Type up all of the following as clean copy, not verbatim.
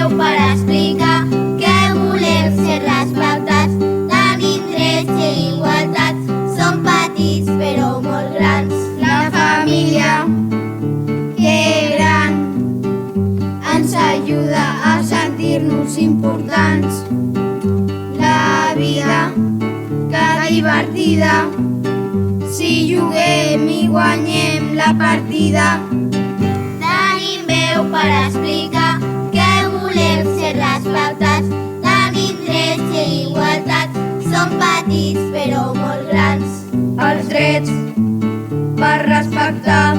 meu pare explica que volem ser les pautes. Tenim drets i igualtats, som petits però molt grans. La família, que gran, ens ajuda a sentir-nos importants. La vida, que divertida, si juguem i guanyem la partida. Tenim veu per explicar que volem ser les pautes. Tenim drets i igualtats, som petits però molt grans. Els drets per respectar,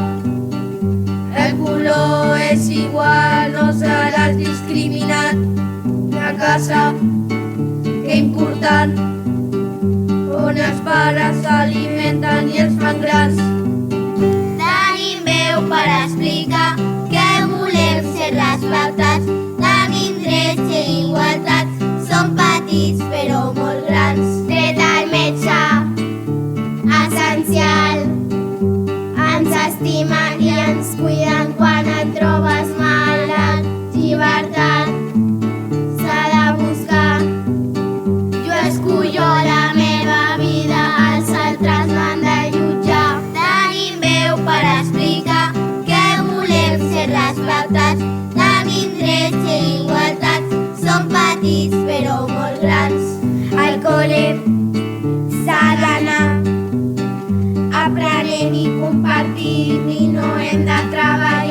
el color és igual, no seràs discriminat. La casa, que important, on els pares s'alimenten i els fan grans. Tenim veu per explicar que volem ser les pautes. Tenim drets i igualtats, som petits però molt grans. Dret al metge, essencial, ens estimen i ens cuiden quan et trobes malalt. Llibertat s'ha de buscar, jo escullo la meva vida, els altres m'han de jutjar. Tenim veu per explicar que volem ser les pautes. Tenim drets i igualtats, som petits però molt grans. Al col·le s'ha d'anar aprenent i compartint i no hem de treballar